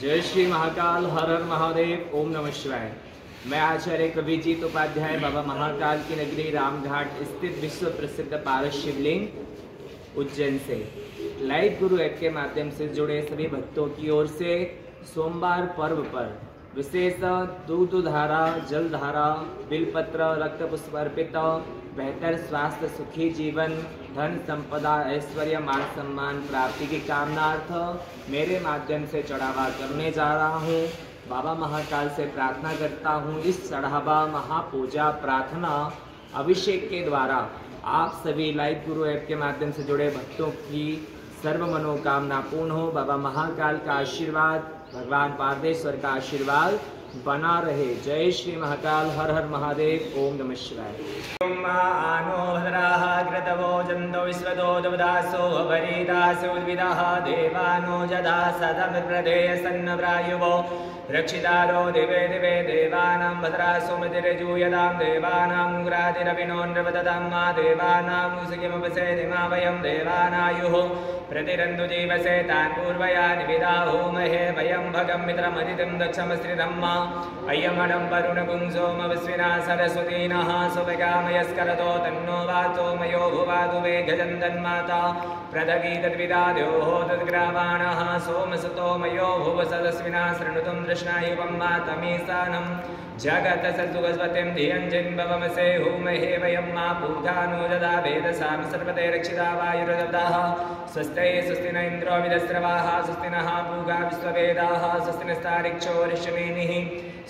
जय श्री महाकाल, हर हर महादेव, ओम नमः शिवाय। मैं आचार्य कविजीत उपाध्याय बाबा महाकाल की नगरी रामघाट स्थित विश्व प्रसिद्ध पारस शिवलिंग उज्जैन से लाइव गुरु ऐप के माध्यम से जुड़े सभी भक्तों की ओर से सोमवार पर्व पर विशेष दूध धारा, जल धारा, बिलपत्र, रक्त पुष्प अर्पित, बेहतर स्वास्थ्य, सुखी जीवन, धन संपदा, ऐश्वर्य, मान सम्मान प्राप्ति की कामनार्थ मेरे माध्यम से चढ़ावा करने जा रहा हूँ। बाबा महाकाल से प्रार्थना करता हूँ इस चढ़ावा, महापूजा, प्रार्थना, अभिषेक के द्वारा आप सभी लाइव गुरु ऐप के माध्यम से जुड़े भक्तों की सर्व मनोकामना पूर्ण हो। बाबा महाकाल का आशीर्वाद, भगवान पारदेश्वर का आशीर्वाद बना रहे। जय श्री महाकाल, हर हर महादेव, ओम नमः शिवाय। आनो भद्राः कृतवो जन्तो विश्वतो दवदासो भरीदासो उद्भिदाः देवानो जदा सदमप्रदेय सन्नप्रायुवो रक्षितारो दिवे दिवे देवानां भद्रासो मतिरजूयतां देवानां गुरातिरविनो नृपततां मा देवानां मुसकिमुपसेदिमा वयं देवानायुः प्रतिरन्तु जीवसे तान् पूर्वया निविदा होमहे वयं भगं मित्रमदितिं दक्षमश्रिधम्मा अयमणं वरुणपुंसोमवस्विना सरस्वतीनः सुभगामयस्करतो तन्नो वाचो मयो भुवातु वेघजन्दन्माता प्रदगीतद्विदाद्योः तद्ग्रावाणः सोमसुतो मयो भुव सदस्विना शृणुतं दृष्णायुपं मातमीसानं जगतसुगस्वतिं धियञ्जिन्भवमसे होमहे वयं मा पूजानो ददा वेदसां सर्वते रक्षिता वायुर्दत्तः स्वस्ते स्वस्ति न इन्द्रो विदस्रवाः स्वस्ति नः पूगा विश्ववेदाः स्वस्ति नस्तारिक्षो ऋष्यमेनिः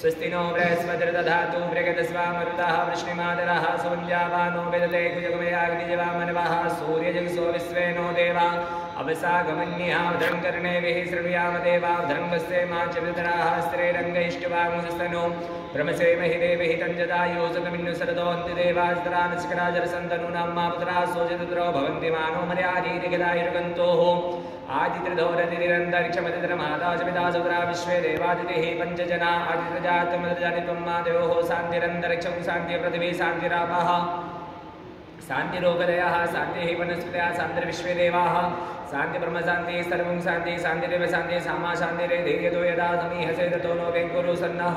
स्वस्ति नो बृहस्पतिर्दधातु मृगतस्वामरुतः वृष्णिमादरः सुवन्द्यावानो वेदते कुजगमयाग्निजवामनवः सूर्यजगसो विश्वे नो देवा अवसागमन्यः भद्रं कर्णेभिः शृणुयाम देवा भद्रं वस्ते मा च विदराः स्त्रीरङ्गैष्टवांसस्तनो ब्रह्मसे महि देवहि तञ्जदायुः सतमिन्नु सरदोऽन्ति देवास्तरानस्कराजरसन्तनूनां मा पुत्राः सोजतुद्रो भवन्ति मानो मर्यादीर्घदायुर्गन्तोः आदित्रधोरतिरन्तरिक्षमतिरमादाशपितासुतरा विश्वे देवादितिः पञ्चजना आदित्रजातमदजानित्वं मा देवोः शान्तिरन्तरिक्षं शान्तिपृथिवी शान्तिरापः शान्तिरोगदयः शान्तिः वनस्पतयः शान्तिर्विश्वे देवाः शान्ति ब्रह्म शान्ति सर्वं शान्ति शान्तिरेव शान्ति सामा शान्तिरेधीयतो यदा समीहसे ततो नो वेङ्कुरु सन्नः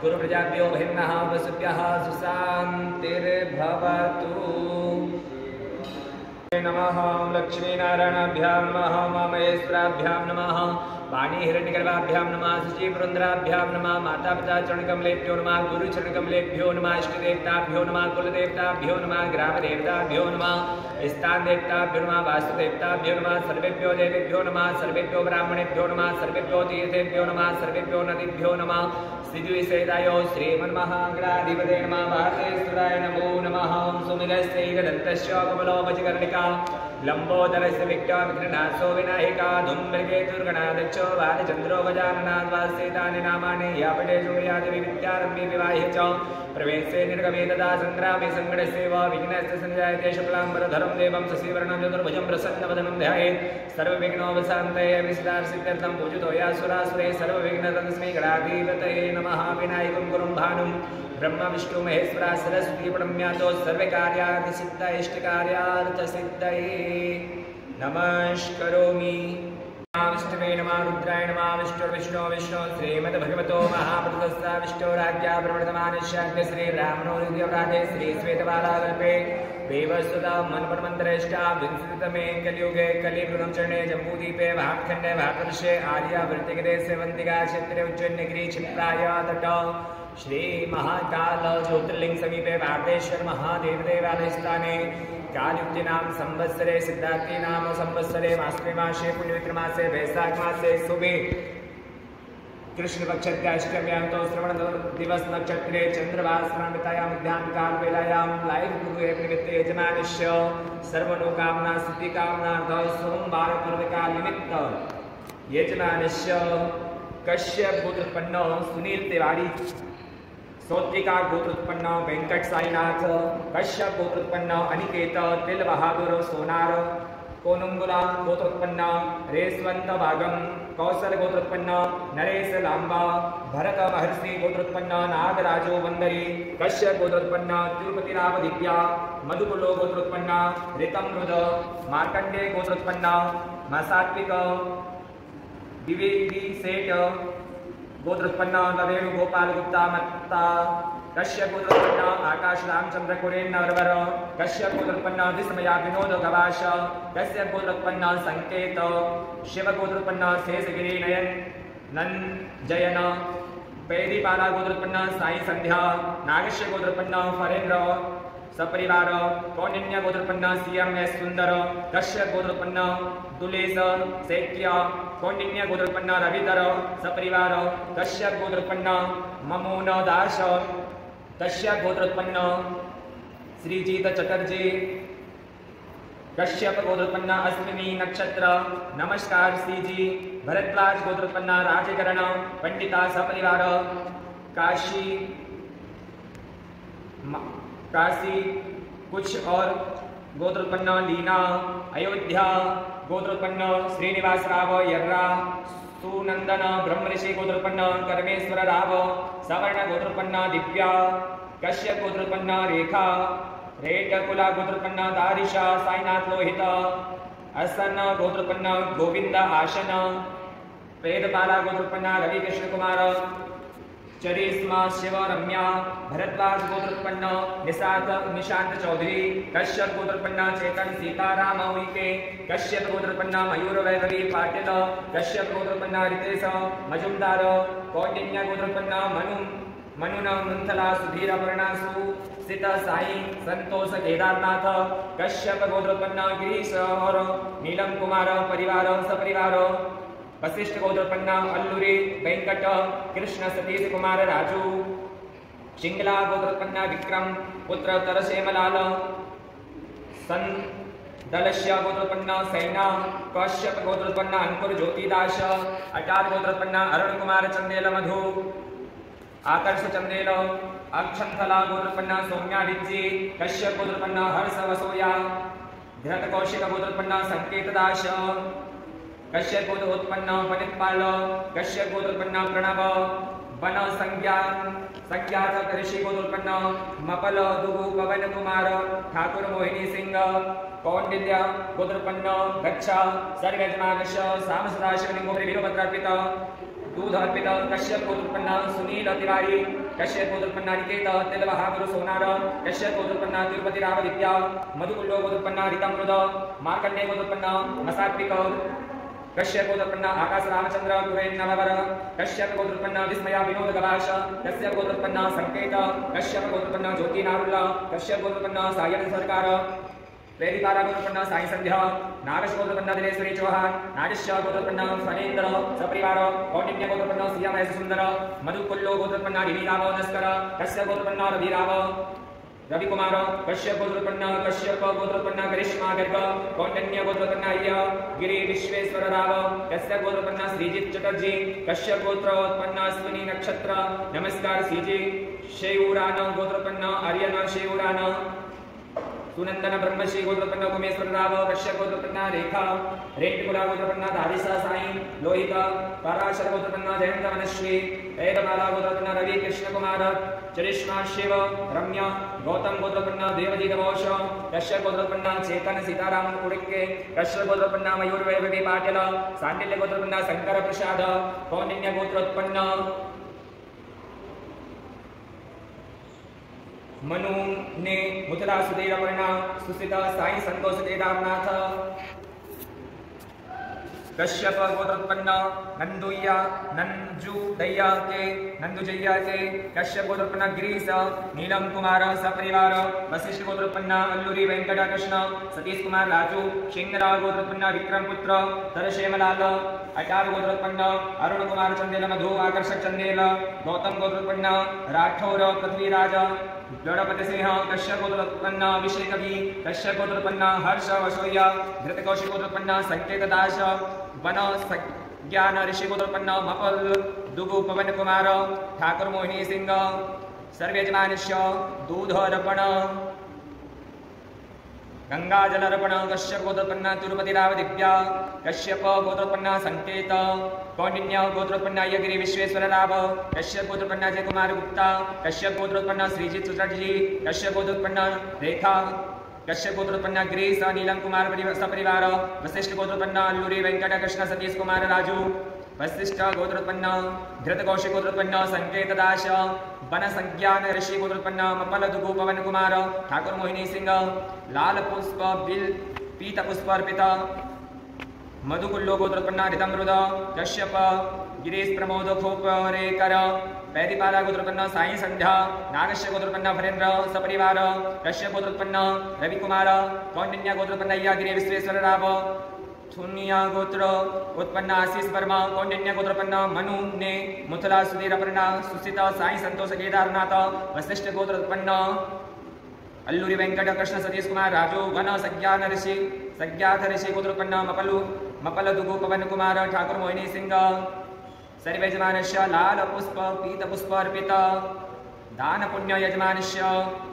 कुरु प्रजाभ्यो बहिर्नः वसुभ्यः सुशान्तिर्भवतु। नमः लक्ष्मीनारायणाभ्यां नमः महेश्वराभ्यां नमः वाणी हिरण्यगर्भाभ्यां नमः शुचिपुरन्द्राभ्यां नमः मातापिता चरणकमलेभ्यो नमः गुरुचरणकमलेभ्यो नमः इष्टदेवताभ्यो नमः कुलदेवताभ्यो नमः ग्रामदेवताभ्यो नमः स्थानदेवताभ्यो नमः वास्तुदेवताभ्यो नमः सर्वेभ्यो देवेभ्यो नमः सर्वेभ्यो ब्राह्मणेभ्यो नमः सर्वेभ्यो तीर्थेभ्यो नमः सर्वेभ्यो नदीभ्यो नमः सिद्धिविषेदायो श्रीमन्महागणाधिपते नमः भारतेश्वराय नमो नमः। सुमिरस्यैकदन्तस्य कमलोपचकर्णिका लंबोदरस्य विक्रमनाशो विनायिका धूम्रकेतुर्गणाध्यक्षो बालचन्द्रो गजाननाद्वास्येतानि नामानि यापटे सूर्यादिवि विद्यारम्भे विवाहे च प्रवेशे निर्गमे तदा सङ्ग्रामे सङ्कटस्यैव विघ्नस्य सञ्जायते शुक्लाम्बरधरं देवं शशिवर्णं चतुर्भुजं प्रसन्नवदनं ध्यायेत् सर्वविघ्नोपशान्तये विसिद्धार्थसिद्ध्यर्थं पूजितो यासुरासुरे सर्वविघ्नतस्मै गणाधिपतये नमः। विनायकं गुरुं भानुं ब्रह्म विष्णु महेश्वरा सरस्वती प्रणम्यातो सर्वकार्यार्थसिद्ध इष्टकार्यार्थसिद्धये नमस्करोमि। विष्णवे नमः रुद्राय नमः विष्णुर्विष्णो विष्णु श्रीमद्भगवतो महापुरुषस्य विष्णुराज्ञा प्रवर्तमानस्य श्रीरामनो युगराधे श्रीश्वेतबालाकल्पे देवसुता मनपरमन्त्रेष्टा विंशतितमे कलियुगे कलियुगं चरणे जम्बूद्वीपे भागखण्डे भारतवर्षे आर्यावर्तिके सेवन्तिका क्षेत्रे उज्जैननगरी क्षिप्राया तट श्री महाकाल ज्योतिर्लिंग समीपे भारतेश्वर महादेव देवालय स्थाने कालयुक्तिनां संवत्सरे सिद्धार्थी नाम संवत्सरे मासे मासे पुण्यविक्रमासे वैशाख मासे शुभे कृष्ण पक्षस्य अष्टम्यां तो श्रवण दिवस नक्षत्रे चंद्रभास्मृतायां मध्याह्नकाल वेलायां लाइव गुरु ऐप निमित्ते यजमानस्य सर्वलोकामना सिद्धिकामनार्थ सोमवार पर्वकाल निमित्त यजमानस्य कश्यप गोत्रोत्पन्न सुनील तिवारी, सौत्रिका गोत्रोत्पन्न वेंकट साईनाथ, कश्यप गोत्रोत्पन्न अनिकेत तिल बहादुर सोनार, कोनुंगुला गोत्रोत्पन्न रेस्वंत भागम, कौशल गोत्रोत्पन्न नरेश लांबा, भरत महर्षि गोत्रोत्पन्न नागराजो वंदरी, कश्यप गोत्रोत्पन्न तिरुपतिराव दिव्या, मधुकुलो गोत्रोत्पन्न ऋतम रुद, मार्कंडे गोत्रोत्पन्न मसात्विक द्विवेदी सेठ गोत्रोत्पन्न वेणु गोपाल गुप्ता मत्ता कश्यप गोत्रोत्पन्न आकाश रामचंद्र कुरेन नरवर कश्यप गोत्रोत्पन्न विस्मया विनोद गवाश कश्यप गोत्रोत्पन्न संकेत शिव गोत्रोत्पन्न शेषगिरी नयन नंजयन पेदीपाला गोत्रोत्पन्न साई संध्या नागेश्वर गोत्रोत्पन्न फरेंद्र सपरिवार कौंडिन्य गोत्रोत्पन्न सीएमएस सुंदर कश्यप गोत्रोत्पन्न दुलेश शैक्य कौंडिन्य गोत्रोत्पन्न रविधर सपरिवार कश्यप गोत्रोत्पन्न ममोन दास कश्यप गोत्रोत्पन्न श्रीजीत चटर्जी कश्यप गोत्रोत्पन्न अश्विनी नक्षत्र नमस्कार श्रीजी भरद्वाज गोत्रोत्पन्न राजकरण पंडिता सपरिवार काशी कुछ और गोत्रोत्पन्न लीना अयोध्या गोत्रोत्पन्न श्रीनिवास राव यर्रा सुनंदन ब्रह्मऋषि गोत्रोत्पन्न कर्मेश्वर राव सवर्ण गोत्रोत्पन्न दिव्या कश्यप गोत्रोत्पन्न रेखा रेटकुला गोत्रोत्पन्न दारिशा साईनाथ लोहित असन गोत्रोत्पन्न गोविंद आशन वेदपाला गोत्रोत्पन्न रवि कृष्ण कुमार चरिस्मा शिव रम्या भरद्वाज गोत्रोत्पन्न निशांत चौधरी कश्यप गोत्रोत्पन्न चेतन सीताराम उइके कश्यप गोत्रोत्पन्न मयूर वैभवी पाटिल कश्यप गोत्रोत्पन्न रितेश मजुमदार कौंडिन्य गोत्रोत्पन्न मनुन मुंथला सुधीर वर्णासु सित साई संतोष केदारनाथ कश्यप गोत्रोत्पन्न गिरीश और नीलम कुमार परिवार सपरिवार वशिष्ठ गोत्रोत्पन्न अल्लूरी वेंकट कृष्ण सतीश कुमार राजू शिंगला गोत्रोत्पन्न विक्रम पुत्र तरसेमलाल सन दलश्य गोत्रोत्पन्न सैना कश्यप गोत्रोत्पन्न अंकुर ज्योतिदास अटार गोत्रोत्पन्न अरुण कुमार चंदेल मधु आकर्ष चंदेल अक्षंथला गोत्रोत्पन्न सौम्या विज्जी कश्यप गोत्रोत्पन्न हर्ष वसोया धृत कौशिक गोत्रोत्पन्न संकेत दास कश्यप गोत्रोत्पन्न पनिपाल कश्यप गोत्रोत्पन्न प्रणव वन संज्ञात ऋषि गोत्रोत्पन्न मपल दुगु पवन कुमार ठाकुर मोहिनी सिंह कौंडिल्य गोत्रोत्पन्न गच्छ सर्वयजमानश साम सदाशिवलिंगो वीरभद्रार्पित दूध अर्पित कश्यप गोत्रोत्पन्न सुनील तिवारी कश्यप गोत्रोत्पन्न निकेत तिल बहादुर सोनार कश्यप गोत्रोत्पन्न तिरुपति राव विद्या मधुकुल्लो गोत्रोत्पन्न रितमृद मार्कंडेय गोत्रोत्पन्न मसात्विक कश्यप गोत्रोत्पन्न आकाश रामचंद्र कुरेन नववर कश्यप गोत्रोत्पन्न विस्मया विनोद गवाश कश्यप गोत्रोत्पन्न संकेत कश्यप गोत्रोत्पन्न ज्योति नारुल्ला कश्यप गोत्रोत्पन्न सायन सरकार प्रेरितारा गोत्रोत्पन्न साई संध्या नागेश गोत्रोत्पन्न दिनेश्वरी चौहान नागेश्वर गोत्रोत्पन्न फणेन्द्र सपरिवार कौंडिन्य गोत्रोत्पन्न सीएमएस सुंदर मधुकुल्लो गोत्रोत्पन्न गिरिराव नस्कर कश्यप गोत्रोत्पन्न रविराव रविकुमार कश्यप गोत्रोत्पन्न करिश्मा गर्ग कौंडिन्य गोत्रोत्पन्न अय्य गिरि विश्वेश्वर राव कश्यप गोत्रोत्पन्न श्रीजित चटर्जी कश्यप गोत्रोत्पन्न अश्विनी नक्षत्र नमस्कार श्रीजी शेऊरान गोत्रोत्पन्न आर्यन शेऊरान सुनंदन ब्रह्मश्री गोत्रोत्पन्न उमेश्वर राव कश्यप गोत्रोत्पन्न रेखा रेटकुला गोत्रोत्पन्न धारिसा साई लोहित पराशर गोत्रोत्पन्न जयंत मनश्री वेदमाला गोत्रोत्पन्न रवि कृष्ण कुमार चरिश्मा शिव रम्या गौतम गोत्रोत्पन्न देवजी दमोश कश्यप गोत्रोत्पन्न चेतन सीताराम उड़िके कश्यप गोत्रोत्पन्न मयूर वैभवी पाटिल सांडिल्य गोत्रोत्पन्न शंकर प्रसाद कौंडिन्य गोत्रोत्पन्न मनु ने मुद्रा सुधीर वर्णा सुसिता साई संतोष केदारनाथ कश्यप गोत्रोत्पन्न नंजुजैया के कश्यप गोत्रोत्पन्न गिरीश नीलम कुमार सपरिवार वशिष्ठ गोत्रोत्पन्न अल्लूरी वेंकट कृष्ण सतीश कुमार राजू शिंगरा गोत्रोत्पन्न विक्रम पुत्र तरसेमलाल अटार गोत्रोत्पन्न अरुण कुमार चंदेल मधु आकर्षक चंदेल गौतम गोत्रोत्पन्न राठौर पृथ्वीराज गणपति सिंह कश्यप गोत्रोत्पन्न अभिषेक कवि कश्यप गोत्रोत्पन्न हर्ष वसोया धृत कौशिक गोत्रोत्पन्न संकेत दास वन ज्ञान ऋषि गोत्रोत्पन्न मपल दुगु पवन कुमार ठाकुर मोहिनी सिंह सर्वयजमानस्य दूधर्पण गंगा जलर्पण कश्यप गोत्रोत्पन्न तिरुपति राव दिव्या कश्यप गोत्रोत्पन्न संकेत कौंडिन्य गोत्रोत्पन्न अयगिरि विश्वेश्वर राव कश्यप गोत्रोत्पन्न अजय कुमार गुप्ता कश्यप गोत्रोत्पन्न श्रीजित चटर्जी कश्यप गोत्रोत्पन्न रेखा कश्यप गोत्रोत्पन्न गिरीश नीलम कुमार सपरिवार वशिष्ठ गोत्रोत्पन्न अल्लूरी वेंकट कृष्ण सतीश कुमार राजू वशिष्ठ गोत्रोत्पन्न धृतकौशिक गोत्रोत्पन्न संकेतदाश वन संज्ञान ऋषि गोत्रोत्पन्न मपल दुगु पवन कुमार ठाकुर मोहिनी सिंह लाल पुष्प बिल पीत पुष्प अर्पित मधुकुल्लो गोत्रोत्पन्न ऋतमृद कश्यप गिरीश प्रमोद खोपरेकर पैदीपाला गोत्रोत्पन्न साई संध्या नागश्य गोत्रोत्पन्न भरेंद्र सपरिवार कश्यप गोत्रोत्पन्न रविकुमार कौंडिन्य गोत्रोत्पन्न यागिरी विश्वेश्वर राव थुनिया गोत्र उत्पन्न आशीष वर्मा कौंडिन्य गोत्रोत्पन्न मनु ने मुथला सुधीर अपर्णा सुसिता साई संतोष केदारनाथ वशिष्ठ गोत्रोत्पन्न अल्लूरी वेंकट कृष्ण सतीश कुमार राजू वन संज्ञात ऋषि गोत्रोत्पन्न मपल दुगु पवन कुमार ठाकुर मोहिनी सिंह सर्व यजमानस्य लाल पुष्प पीत पुष्प अर्पित दान पुण्य यजमानस्य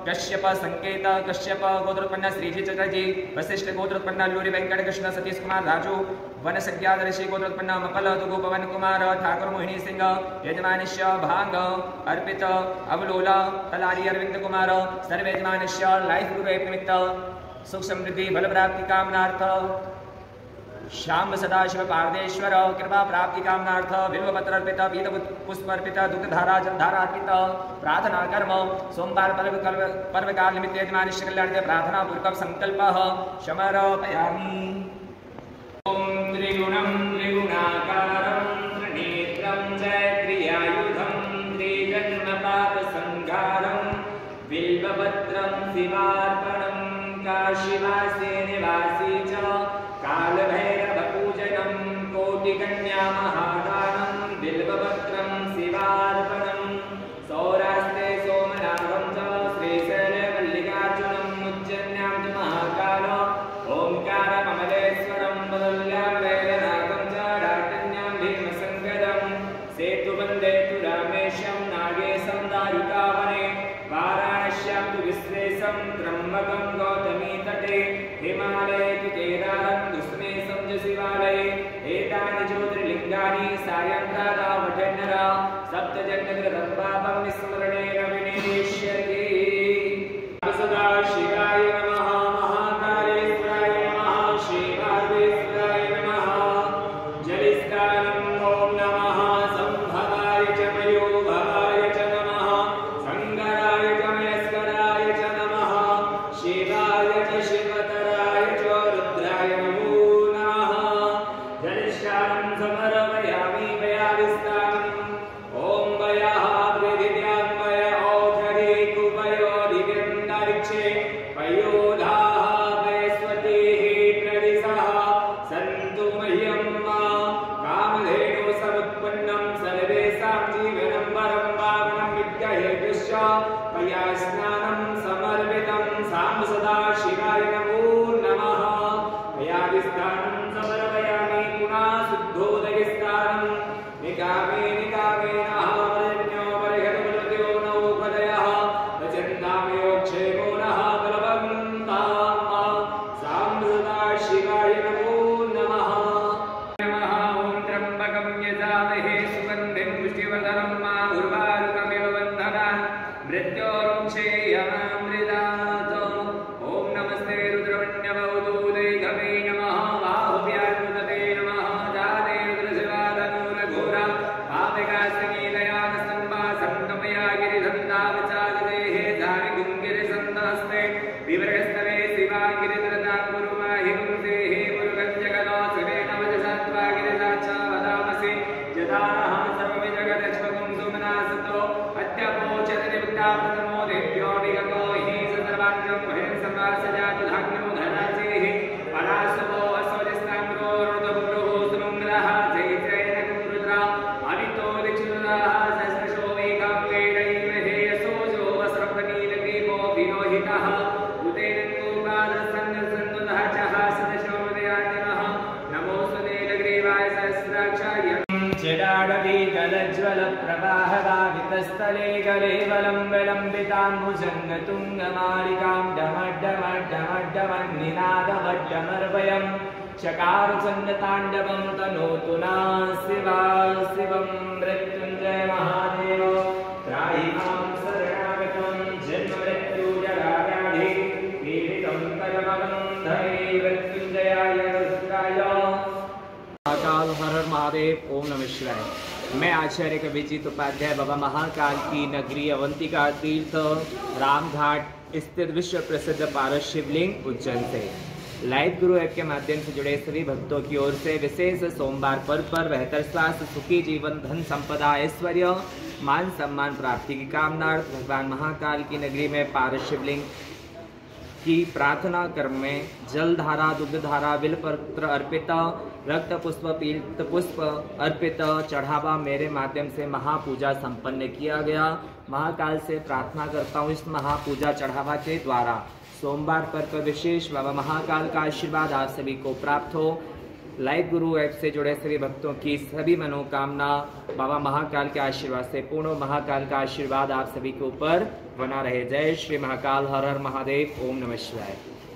कश्यप संकेत कश्यप गोत्रोत्पन्न श्रीजी चटर्जी वशिष्ठ गोत्रोत्पन्न अल्लूरी वेंकट कृष्ण सतीश कुमार राजू वन संज्ञात ऋषि गोत्रोत्पन्न मपल दुगु पवन कुमार ठाकुर मोहिनी सिंह यजमानस्य भांग अर्पित अवलोला तलारी अरविंद कुमार सर्व यजमानस्य लाइफ ग्रुप निमित्त सुख समृद्धि बल प्राप्ति कामनार्थ श्याम सदाशिव पारदेश्वर कृपा प्राप्ति कामनार्थ बिल्वपत्र अर्पित पीत पुष्प अर्पित दुग्धधारा जलधारा अर्पित प्रार्थना कर्म सोमवार पर्व काल निमित्त यजमानस्य कल्याण प्रार्थना पूर्वक संकल्प समर्पयामि। ओम त्रिगुणं त्रिगुणाकारं त्रिनेत्रं जयत्रियायुधं त्रिजन्मपापसंहारं बिल्वपत्रं शिवार्पणं काशीवासे निवासी च कालभैरवपूजनं कोटिकन्या महादानं बिल्वपत्रं शिवार्पणं सौराष्ट्रे सोमनाथं च श्रीशैले मल्लिकार्जुनम् उज्जन्यां च महाकाल ओंकारकमलेश्वरं वदल्यां वैद्यनाथं च डाकिन्यां भीमशङ्करं सेतुबन्धे तु रामेशं नागेशं दारुकावने वाराणस्यां तु विश्वेशं त्र्यम्बकं गौतमी तटे हिमालये तु केदारं दुष्मेशं च शिवालये एतानि ज्योतिर्लिङ्गानि सायङ्कालावठन्नरा सप्तजन्मकृतं पापं विस्मरणेन विनिश्यति। सदा शिवाय नमः महाकालेश्वराय नमः शिवार्वेश्वराय नमः जलिस्नानं ॐ नमः संभवाय च मयोभवाय च नमः संगराय च मयस्कराय च नमः शिवाय च शिवतराय च रुद्राय नमो नमः जलिस्नानं समर्पयामि वयाविस्तानम् ॐ वयः प्रदिद्यां वय औषधे कुपयो दिव्यन्तरिक्षे पयोधाः वयस्वतीः प्रदिशः सन्तु मह्यं कामधेनु समुत्पन्नं सर्वेषां जीवनं वरं पावनं विद्यहेतुश्च मया स्नानं समर्पितं सां सदा शिवाय नमो नमः मयाविस्तानं समर्पयामि पुनः शुद्धोदयस्तानं निकामे निकामेनः वरेण्यो वरेहतुमृत्यो नवोपदयः वचन्तामयोक्षेमो नः बलवन्ताम् सां सदा शिवाय नमो नमः। नमः ॐ त्र्यम्बकं यजामहे सुगन्धिं पुष्टिवर्धनं उर्वारुकमिव बन्धनात् मृत्योर्मुक्षेयमामृतात्। ॐ नमस्ते रुद्रवण्यवौदूदैघवे नमः बाहुभ्यान्मुदते नमः जाते रुद्रशिवाधनूरघोरा पापिकास्तनीलयानस्तम्भा सङ्गमया गिरिधन्दावचालिदेः धारिगुङ्गिरिसन्दहस्ते विवृहस्तवे शिवागिरिधरतां गुरुमाहिगुंसेः मुरुगञ्जगनो सुरेण वजसत्वा गिरिसाक्षा वदामसि यदानः सर्वविजगदश्वगुं सुमनासतो अद्यपोचतिरिवृत्तामृतमो देभ्यो विगतो हि सर्वाञ्जं महें समासजातु धान्यो धनाचेः परासवो अस्वजस्ताम्रो रुदबुरुः सुमङ्गलः जैत्रैनकं रुद्रा अनितो दिक्षुरः सहस्रशो वेगां वेदैर्महे यशोजो वस्रपनीलग्रीवो विलोहितः उतेनङ्गोपादसन्दसन्दुतः चः सदशोदयादिनः नमोऽस्तु नीलग्रीवाय सहस्राक्षाय जडाडवीगलज्ज्वलप्रवाहदावितस्थले गलेवलं विलम्बिताम्बुजङ्गतुङ्गमालिकां डमड्डमड्डमड्डमन्निनादवड्डमर्वयं चकारचण्डताण्डवं तनोतु नः शिवा शिवं मृत्युञ्जय महादेव त्राहि मां शरणागतं जन्ममृत्युजराव्याधि पीडितं परमबन्धने मृत्युञ्जयाय रुद्राय। महाकाल हर हर महादेव। महादेव। ओम नमः शिवाय। मैं आचार्य कविजीत उपाध्याय बाबा महाकाल की नगरी अवंतिका तीर्थ रामघाट स्थित विश्व प्रसिद्ध पारस शिवलिंग उज्जैन से लाइव गुरु ऐप के माध्यम से जुड़े सभी भक्तों की ओर से विशेष सोमवार पर्व पर बेहतर स्वास्थ्य, सुखी जीवन, धन संपदा, ऐश्वर्य, मान सम्मान प्राप्ति की कामनार्थ भगवान महाकाल की नगरी में पारस शिवलिंग की प्रार्थना क्रम में जल धारा, दुग्ध धारा, बिलपत्र अर्पित, रक्त पुष्प, पीत पुष्प अर्पित चढ़ावा मेरे माध्यम से महापूजा संपन्न किया गया। महाकाल से प्रार्थना करता हूँ इस महापूजा चढ़ावा के द्वारा सोमवार पर विशेष बाबा महाकाल का आशीर्वाद आप सभी को प्राप्त हो। लाइव गुरु ऐप से जुड़े सभी भक्तों की सभी मनोकामना बाबा महाकाल के आशीर्वाद से पूर्ण। महाकाल का आशीर्वाद आप सभी के ऊपर बना रहे। जय श्री महाकाल। हर हर महादेव। ओम नमः शिवाय।